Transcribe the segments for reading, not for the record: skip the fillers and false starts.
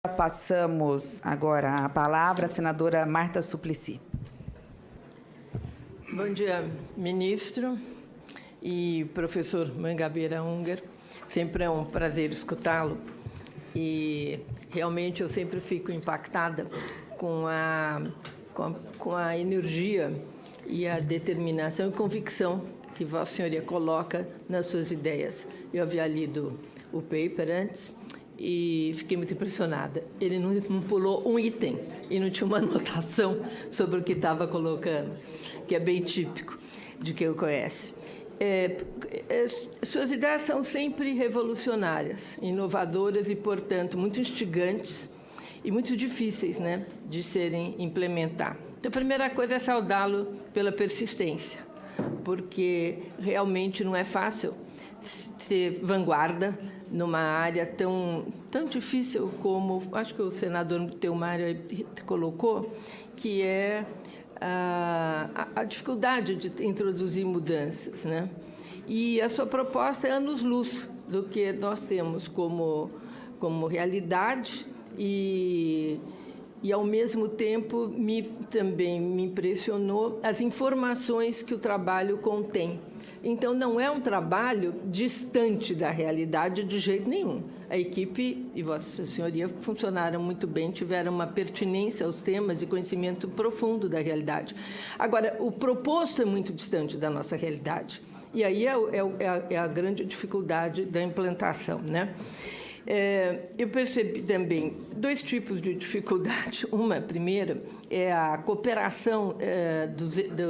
Passamos agora a palavra à senadora Marta Suplicy. Bom dia, ministro e professor Mangabeira Unger. Sempre é um prazer escutá-lo e realmente eu sempre fico impactada com a energia e a determinação e convicção que Vossa Senhoria coloca nas suas ideias. Eu havia lido o paper antes e fiquei muito impressionada. Ele não pulou um item e não tinha uma anotação sobre o que estava colocando, que é bem típico de quem o conhece. Suas ideias são sempre revolucionárias, inovadoras e, portanto, muito instigantes e muito difíceis, né, de serem implementadas. Então, a primeira coisa é saudá-lo pela persistência, porque realmente não é fácil ser vanguarda numa área tão difícil como, acho que o senador Telmário colocou, que é a dificuldade de introduzir mudanças, né? E a sua proposta é anos-luz do que nós temos como realidade e ao mesmo tempo, também me impressionou as informações que o trabalho contém. Então, não é um trabalho distante da realidade de jeito nenhum. A equipe e Vossa Senhoria funcionaram muito bem, tiveram uma pertinência aos temas e conhecimento profundo da realidade. Agora, o proposto é muito distante da nossa realidade. E aí é a grande dificuldade da implantação, né? Eu percebi também dois tipos de dificuldade. Uma, primeira, é a cooperação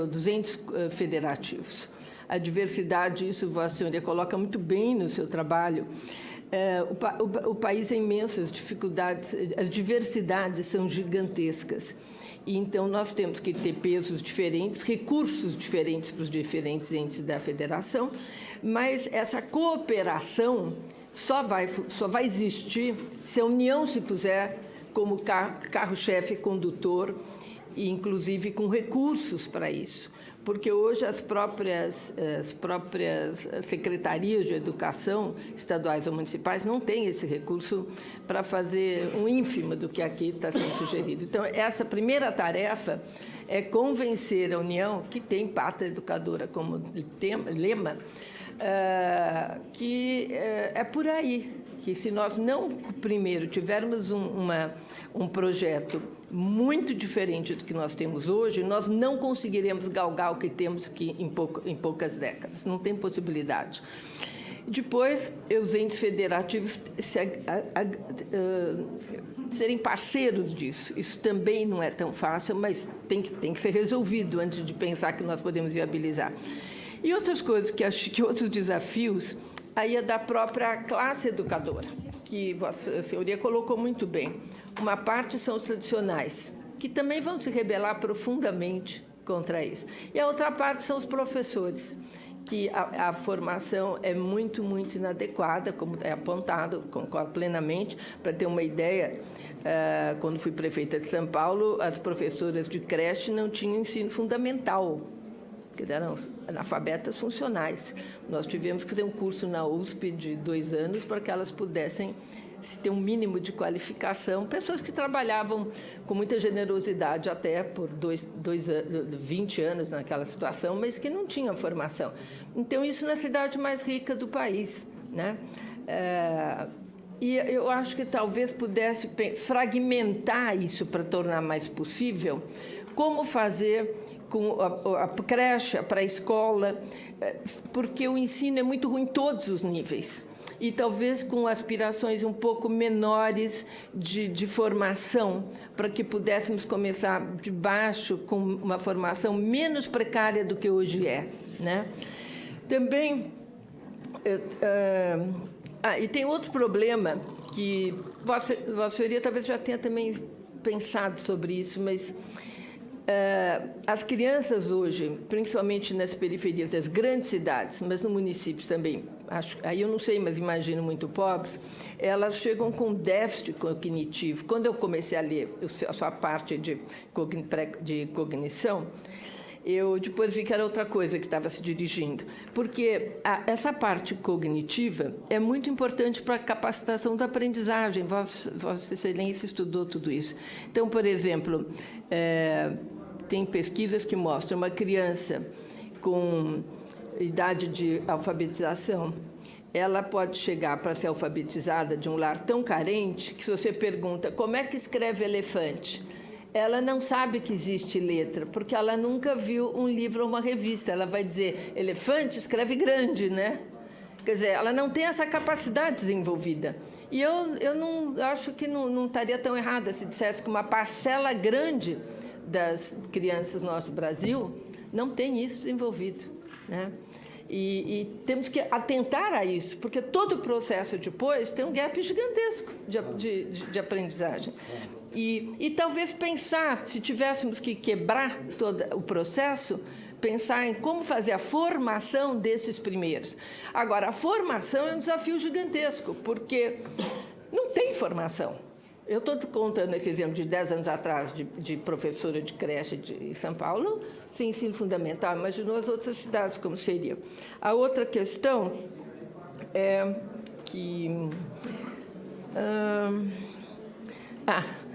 dos entes federativos. A diversidade, isso Vossa Senhoria coloca muito bem no seu trabalho. O país é imenso, as dificuldades, as diversidades são gigantescas. E, então, nós temos que ter pesos diferentes, recursos diferentes para os diferentes entes da federação, mas essa cooperação só vai existir se a União se puser como carro-chefe condutor, e inclusive com recursos para isso. Porque hoje as próprias secretarias de educação, estaduais ou municipais, não têm esse recurso para fazer um ínfimo do que aqui está sendo sugerido. Então, essa primeira tarefa é convencer a União, que tem pátria educadora como lema, que é por aí, que se nós não, primeiro, tivermos um projeto muito diferente do que nós temos hoje, nós não conseguiremos galgar o que temos em poucas décadas. Não tem possibilidade. Depois, os entes federativos serem parceiros disso. Isso também não é tão fácil, mas tem que ser resolvido antes de pensar que nós podemos viabilizar. E outras coisas, que acho que outros desafios, aí é da própria classe educadora, que Vossa Senhoria colocou muito bem. Uma parte são os tradicionais, que também vão se rebelar profundamente contra isso. E a outra parte são os professores, que a formação é muito, muito inadequada, como é apontado, concordo plenamente. Para ter uma ideia, quando fui prefeita de São Paulo, as professoras de creche não tinham ensino fundamental, que eram analfabetas funcionais. Nós tivemos que ter um curso na USP de 2 anos para que elas pudessem ter um mínimo de qualificação. Pessoas que trabalhavam com muita generosidade até por 20 anos naquela situação, mas que não tinham formação. Então, isso na cidade mais rica do país, né? E eu acho que talvez pudesse fragmentar isso para tornar mais possível. Como fazer com a creche, para a escola, porque o ensino é muito ruim em todos os níveis. E talvez com aspirações um pouco menores de formação, para que pudéssemos começar de baixo, com uma formação menos precária do que hoje é, né? Também, e tem outro problema, que Vossa Senhoria talvez já tenha também pensado sobre isso, mas as crianças hoje, principalmente nas periferias das grandes cidades, mas no município também, aí eu não sei, mas imagino muito pobres, elas chegam com déficit cognitivo. Quando eu comecei a ler a sua parte de cognição, eu depois vi que era outra coisa que estava se dirigindo, porque essa parte cognitiva é muito importante para a capacitação da aprendizagem. Vossa Excelência estudou tudo isso. Então, por exemplo, tem pesquisas que mostram uma criança com idade de alfabetização, ela pode chegar para ser alfabetizada de um lar tão carente que, se você pergunta como é que escreve elefante, ela não sabe que existe letra, porque ela nunca viu um livro ou uma revista. Ela vai dizer, elefante escreve grande, né? Quer dizer, ela não tem essa capacidade desenvolvida. E eu não acho que não estaria tão errada se dissesse que uma parcela grande das crianças no nosso Brasil não tem isso desenvolvido, né? E temos que atentar a isso, porque todo o processo depois tem um gap gigantesco de aprendizagem. E talvez pensar, se tivéssemos que quebrar todo o processo, pensar em como fazer a formação desses primeiros. Agora, a formação é um desafio gigantesco, porque não tem formação. Eu estou contando esse exemplo de 10 anos atrás, de professora de creche de São Paulo, sem ensino fundamental. Imaginou as outras cidades como seria. A outra questão é que...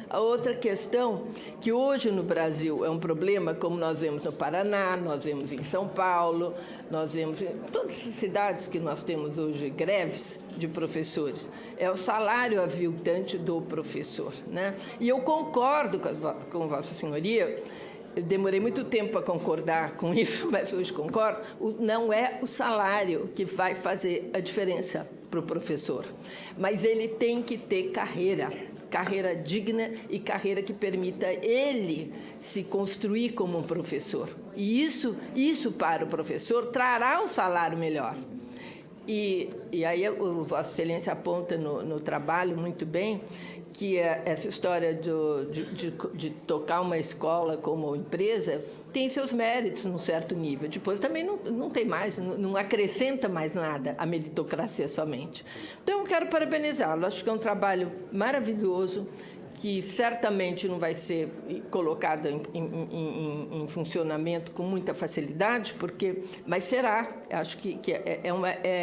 A outra questão, que hoje no Brasil é um problema, como nós vemos no Paraná, nós vemos em São Paulo, nós vemos em todas as cidades que nós temos hoje greves de professores, é o salário aviltante do professor, né? E eu concordo com Vossa Senhoria, eu demorei muito tempo para concordar com isso, mas hoje concordo, não é o salário que vai fazer a diferença para o professor, mas ele tem que ter carreira digna e carreira que permita ele se construir como um professor. E isso para o professor trará um salário melhor. E aí Vossa Excelência aponta no trabalho muito bem que essa história de tocar uma escola como empresa tem seus méritos num certo nível. Depois também não tem mais, não acrescenta mais nada a meritocracia somente. Então, eu quero parabenizá-lo. Acho que é um trabalho maravilhoso, que certamente não vai ser colocado em funcionamento com muita facilidade, mas será. Acho que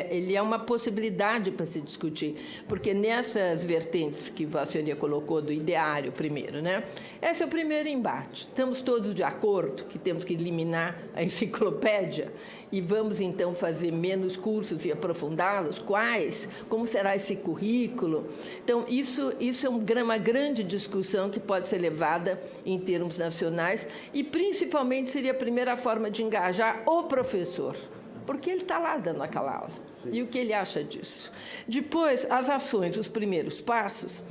ele é uma possibilidade para se discutir, porque nessas vertentes que Vossa Senhoria colocou do ideário primeiro, né? Esse é o primeiro embate. Estamos todos de acordo que temos que eliminar a enciclopédia e vamos, então, fazer menos cursos e aprofundá-los? Quais? Como será esse currículo? Então, isso é uma grande discussão que pode ser levada em termos nacionais e, principalmente, seria a primeira forma de engajar o professor, porque ele está lá dando aquela aula. E o que ele acha disso? Depois, as ações, os primeiros passos,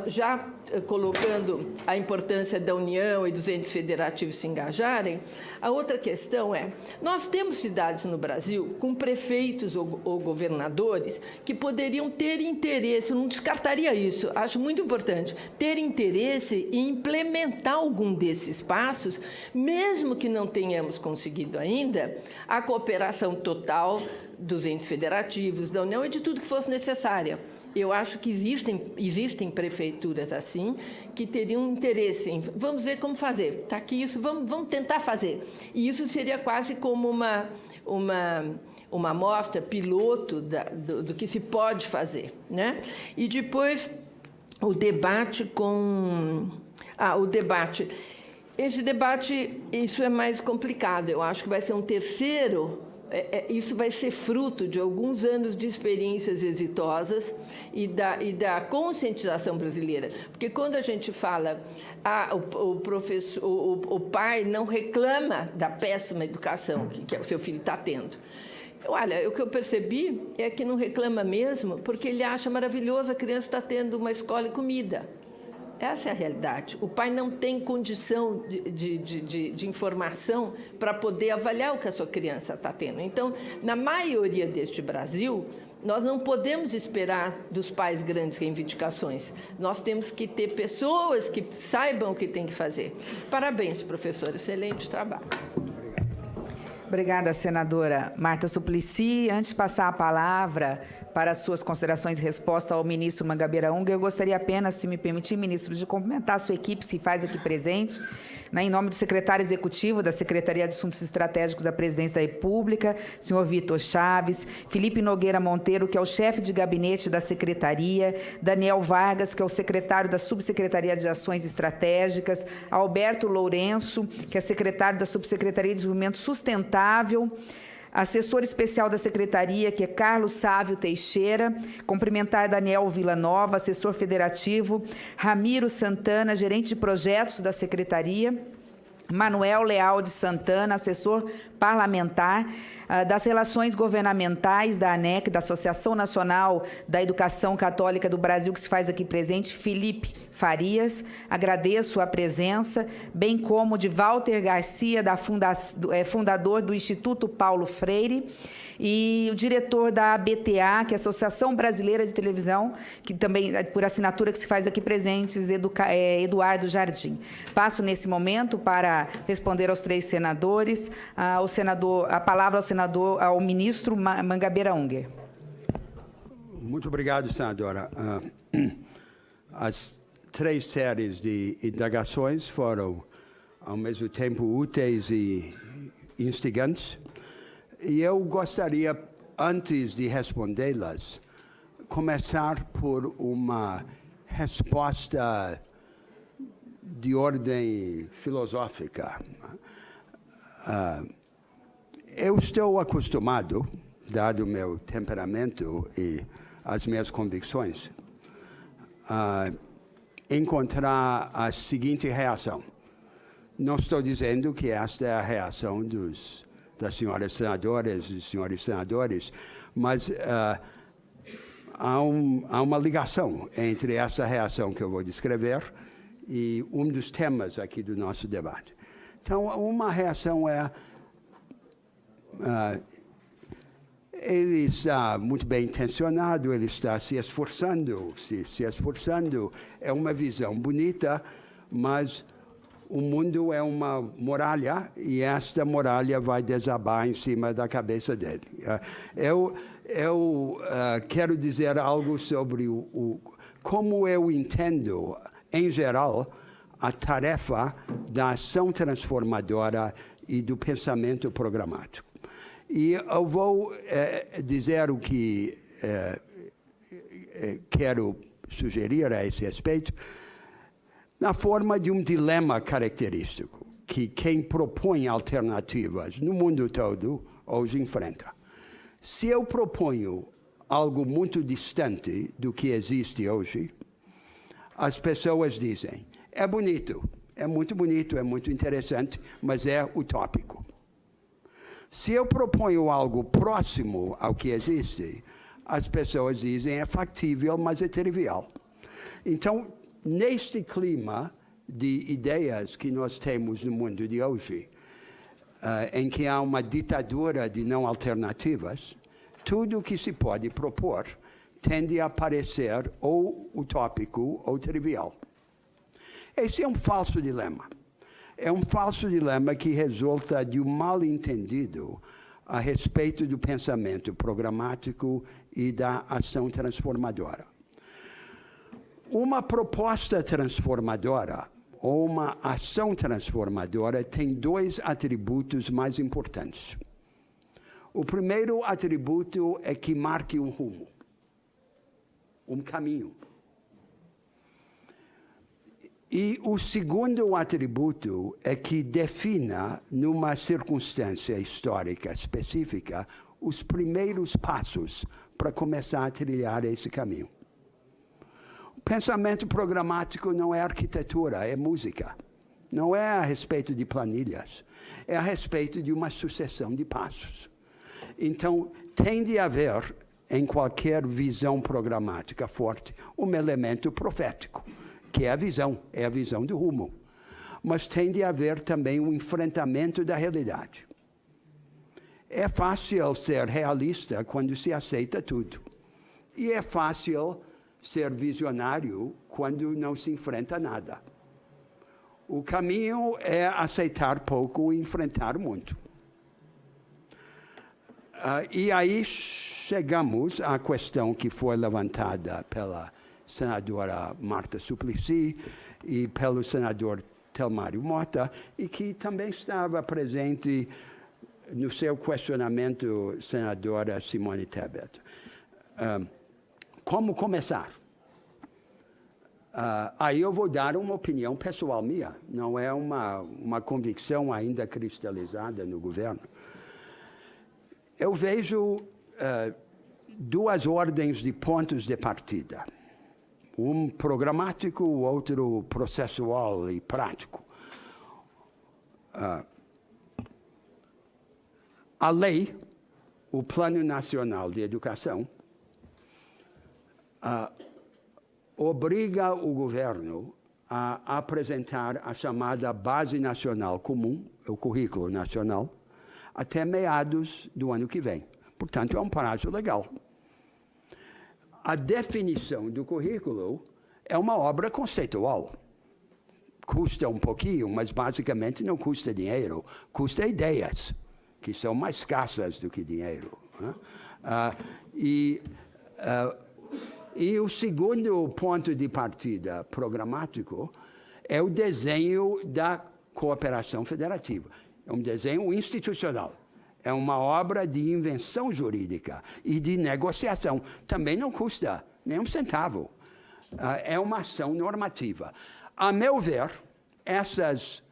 já colocando a importância da União e dos entes federativos se engajarem, a outra questão é, nós temos cidades no Brasil com prefeitos ou governadores que poderiam ter interesse, eu não descartaria isso, acho muito importante, ter interesse em implementar algum desses passos, mesmo que não tenhamos conseguido ainda a cooperação total dos entes federativos, da União e de tudo que fosse necessária. Eu acho que existem prefeituras assim, que teriam interesse em... Vamos ver como fazer. Está aqui isso, vamos tentar fazer. E isso seria quase como uma amostra piloto do que se pode fazer, né? E depois, o debate com... o debate. Esse debate, isso é mais complicado. Eu acho que vai ser um terceiro... Isso vai ser fruto de alguns anos de experiências exitosas e da conscientização brasileira. Porque quando a gente fala, o pai não reclama da péssima educação que o seu filho está tendo. Olha, o que eu percebi é que não reclama mesmo porque ele acha maravilhoso a criança estar tendo uma escola e comida. Essa é a realidade. O pai não tem condição de informação para poder avaliar o que a sua criança está tendo. Então, na maioria deste Brasil, nós não podemos esperar dos pais grandes reivindicações. Nós temos que ter pessoas que saibam o que tem que fazer. Parabéns, professor. Excelente trabalho. Obrigada, senadora Marta Suplicy. Antes de passar a palavra para as suas considerações e resposta ao ministro Mangabeira Unger, eu gostaria apenas, se me permitir, ministro, de cumprimentar a sua equipe, se faz aqui presente, né, em nome do secretário executivo da Secretaria de Assuntos Estratégicos da Presidência da República, senhor Vitor Chaves, Felipe Nogueira Monteiro, que é o chefe de gabinete da Secretaria, Daniel Vargas, que é o secretário da Subsecretaria de Ações Estratégicas, Alberto Lourenço, que é secretário da Subsecretaria de Desenvolvimento Sustentável, assessor especial da Secretaria, que é Carlos Sávio Teixeira, cumprimentar Daniel Villanova, assessor federativo, Ramiro Santana, gerente de projetos da Secretaria, Manuel Leal de Santana, assessor parlamentar, das Relações Governamentais da ANEC, da Associação Nacional da Educação Católica do Brasil, que se faz aqui presente, Felipe Farias, agradeço a presença, bem como de Walter Garcia, fundador do Instituto Paulo Freire, e o diretor da ABTA, que é a Associação Brasileira de Televisão, que também, por assinatura, que se faz aqui presentes, Eduardo Jardim. Passo, nesse momento, para responder aos três senadores, a palavra ao ministro Mangabeira Unger. Muito obrigado, senadora. As três séries de indagações foram, ao mesmo tempo, úteis e instigantes. E eu gostaria, antes de respondê-las, começar por uma resposta de ordem filosófica. Eu estou acostumado, dado o meu temperamento e as minhas convicções, a encontrar a seguinte reação. Não estou dizendo que esta é a reação das senhoras senadoras e senhores senadores, mas há uma ligação entre essa reação que eu vou descrever e um dos temas aqui do nosso debate. Então, uma reação é ele está muito bem intencionado, ele está se esforçando, é uma visão bonita, mas o mundo é uma muralha e esta muralha vai desabar em cima da cabeça dele. Eu quero dizer algo sobre como eu entendo, em geral, a tarefa da ação transformadora e do pensamento programático. E eu vou dizer o que quero sugerir a esse respeito, na forma de um dilema característico, que quem propõe alternativas no mundo todo hoje enfrenta. Se eu proponho algo muito distante do que existe hoje, as pessoas dizem, é bonito, é muito bonito, é muito interessante, mas é utópico. Se eu proponho algo próximo ao que existe, as pessoas dizem, é factível, mas é trivial. Então, neste clima de ideias que nós temos no mundo de hoje, em que há uma ditadura de não alternativas, tudo o que se pode propor tende a parecer ou utópico ou trivial. Esse é um falso dilema. É um falso dilema que resulta de um mal-entendido a respeito do pensamento programático e da ação transformadora. Uma proposta transformadora ou uma ação transformadora tem dois atributos mais importantes. O primeiro atributo é que marque um rumo, um caminho. E o segundo atributo é que defina, numa circunstância histórica específica, os primeiros passos para começar a trilhar esse caminho. O pensamento programático não é arquitetura, é música. Não é a respeito de planilhas, é a respeito de uma sucessão de passos. Então, tem de haver, em qualquer visão programática forte, um elemento profético, que é a visão do rumo. Mas tem de haver também um enfrentamento da realidade. É fácil ser realista quando se aceita tudo. E é fácil ser visionário quando não se enfrenta nada. O caminho é aceitar pouco e enfrentar muito. E aí chegamos à questão que foi levantada pela senadora Marta Suplicy e pelo senador Telmário Mota, e que também estava presente no seu questionamento, senadora Simone Tebet. Como começar? Aí eu vou dar uma opinião pessoal minha, não é uma convicção ainda cristalizada no governo. Eu vejo duas ordens de pontos de partida. Um programático, o outro processual e prático. A lei, o Plano Nacional de Educação, obriga o governo a apresentar a chamada Base Nacional Comum, o Currículo Nacional, até meados do ano que vem. Portanto, é um prazo legal. A definição do currículo é uma obra conceitual. Custa um pouquinho, mas basicamente não custa dinheiro, custa ideias, que são mais escassas do que dinheiro. Né? E o segundo ponto de partida programático é o desenho da cooperação federativa. É um desenho institucional. É uma obra de invenção jurídica e de negociação. Também não custa nem um centavo. É uma ação normativa. A meu ver, essas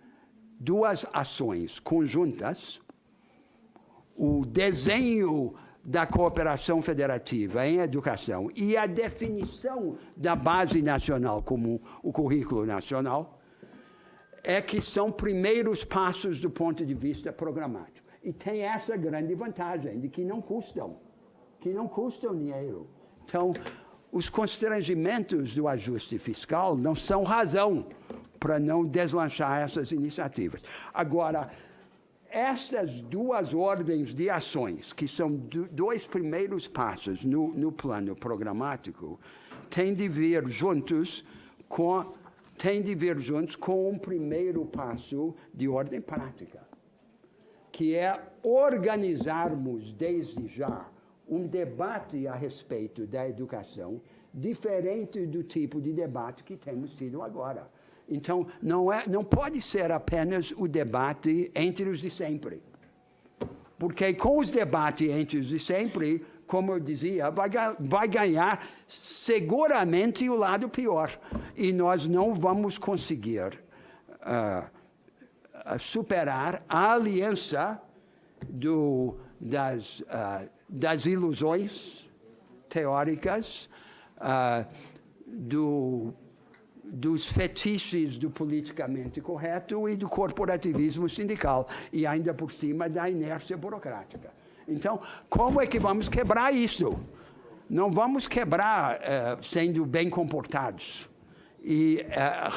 duas ações conjuntas, o desenho da cooperação federativa em educação e a definição da Base Nacional Comum, o Currículo Nacional, é que são primeiros passos do ponto de vista programático. E tem essa grande vantagem de que não custam dinheiro. Então, os constrangimentos do ajuste fiscal não são razão para não deslanchar essas iniciativas. Agora, essas duas ordens de ações, que são dois primeiros passos no plano programático, têm de vir juntos com um primeiro passo de ordem prática, que é organizarmos desde já um debate a respeito da educação diferente do tipo de debate que temos tido agora. Então, não pode ser apenas o debate entre os de sempre. Porque com os debates entre os de sempre, como eu dizia, vai ganhar seguramente o lado pior. E nós não vamos conseguir superar a aliança das ilusões teóricas, dos fetiches do politicamente correto e do corporativismo sindical, e ainda por cima da inércia burocrática. Então, como é que vamos quebrar isso? Não vamos quebrar sendo bem comportados e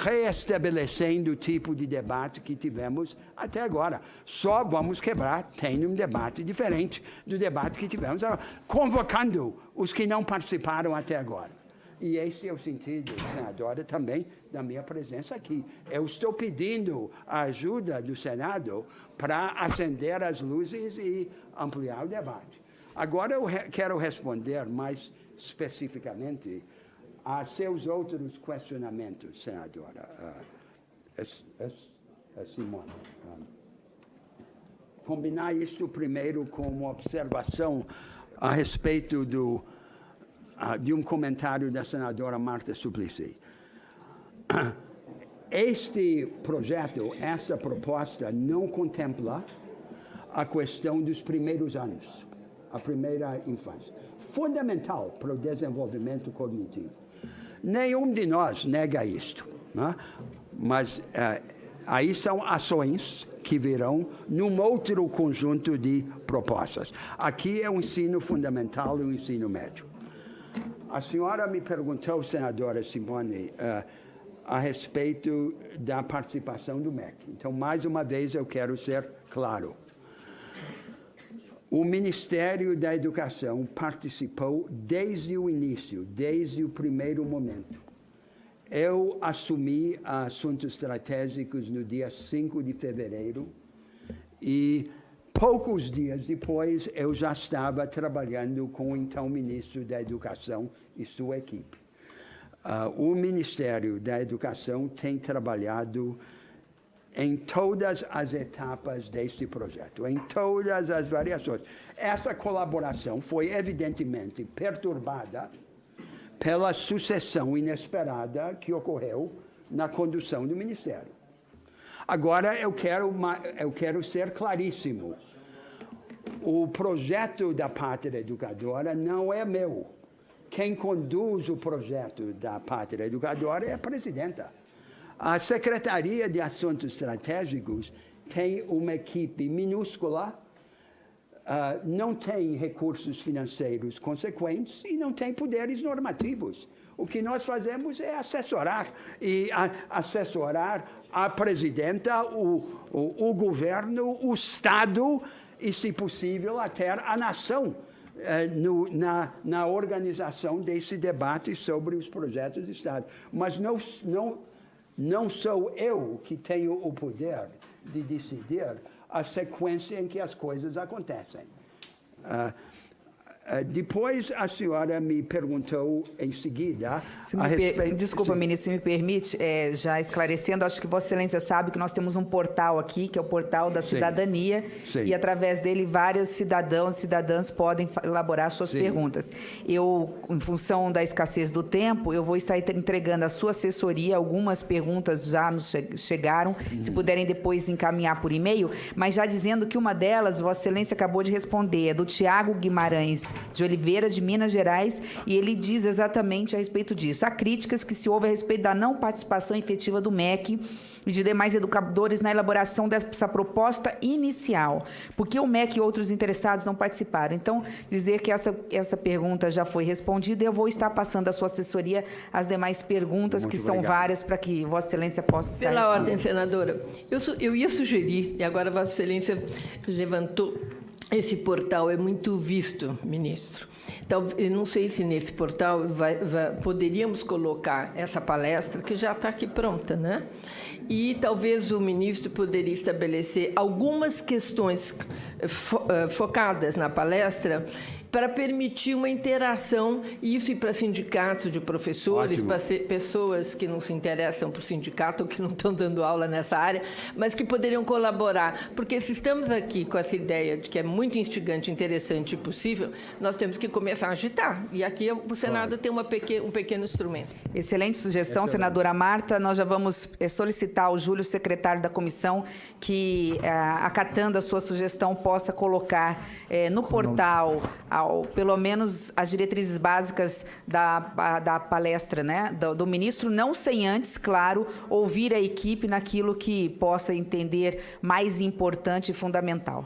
reestabelecendo o tipo de debate que tivemos até agora. Só vamos quebrar tendo um debate diferente do debate que tivemos agora, convocando os que não participaram até agora. E esse é o sentido, senadora, também da minha presença aqui. Eu estou pedindo a ajuda do Senado para acender as luzes e ampliar o debate. Agora eu quero responder mais especificamente a seus outros questionamentos, senadora Simone. Combinar isto primeiro com uma observação a respeito de um comentário da senadora Marta Suplicy. Este projeto, essa proposta, não contempla a questão dos primeiros anos, a primeira infância. Fundamental para o desenvolvimento cognitivo. Nenhum de nós nega isto, né? Mas aí são ações que virão num outro conjunto de propostas. Aqui é o ensino fundamental e o ensino médio. A senhora me perguntou, senadora Simone, a respeito da participação do MEC. Então, mais uma vez, eu quero ser claro. O Ministério da Educação participou desde o início, desde o primeiro momento. Eu assumi assuntos estratégicos no dia 5 de fevereiro e Poucos dias depois, eu já estava trabalhando com o então ministro da Educação e sua equipe. O Ministério da Educação tem trabalhado em todas as etapas deste projeto, em todas as variações. Essa colaboração foi evidentemente perturbada pela sucessão inesperada que ocorreu na condução do Ministério. Agora, eu quero ser claríssimo. O projeto da Pátria Educadora não é meu. Quem conduz o projeto da Pátria Educadora é a presidenta. A Secretaria de Assuntos Estratégicos tem uma equipe minúscula, não tem recursos financeiros consequentes e não tem poderes normativos. O que nós fazemos é assessorar a presidenta, o governo, o Estado e, se possível, até a nação na organização desse debate sobre os projetos de Estado. Mas não sou eu que tenho o poder de decidir a sequência em que as coisas acontecem. Depois, a senhora me perguntou em seguida a respeito... Desculpa, ministro, se me permite, já esclarecendo, acho que Vossa Excelência sabe que nós temos um portal aqui, que é o portal da cidadania, Sim. E através dele vários cidadãos e cidadãs podem elaborar suas perguntas. Eu, em função da escassez do tempo, eu vou estar entregando à sua assessoria, algumas perguntas já nos chegaram, se puderem depois encaminhar por e-mail, mas já dizendo que uma delas, Vossa Excelência acabou de responder, é do Tiago Guimarães de Oliveira, de Minas Gerais, e ele diz exatamente a respeito disso. Há críticas que se houve a respeito da não participação efetiva do MEC e de demais educadores na elaboração dessa proposta inicial, porque o MEC e outros interessados não participaram. Então, dizer que essa pergunta já foi respondida, eu vou estar passando à sua assessoria as demais perguntas, Muito que são obrigado. várias, para que Vossa Excelência possa estar Pela respondendo. ordem, senadora, eu ia sugerir, e agora Vossa Excelência levantou, esse portal é muito visto, ministro. Então, eu não sei se nesse portal poderíamos colocar essa palestra, que já está aqui pronta, né? E talvez o ministro poderia estabelecer algumas questões focadas na palestra para permitir uma interação, isso e para sindicatos de professores, Ótimo. para pessoas que não se interessam por sindicato ou que não estão dando aula nessa área, mas que poderiam colaborar. Porque se estamos aqui com essa ideia de que é muito instigante, interessante e possível, nós temos que começar a agitar. E aqui o Senado tem um pequeno instrumento. Excelente sugestão, senadora Marta. Nós já vamos solicitar ao Júlio, secretário da comissão, que, acatando a sua sugestão, possa colocar no portal, pelo menos, as diretrizes básicas da palestra, né, do ministro, não sem antes, claro, ouvir a equipe naquilo que possa entender mais importante e fundamental.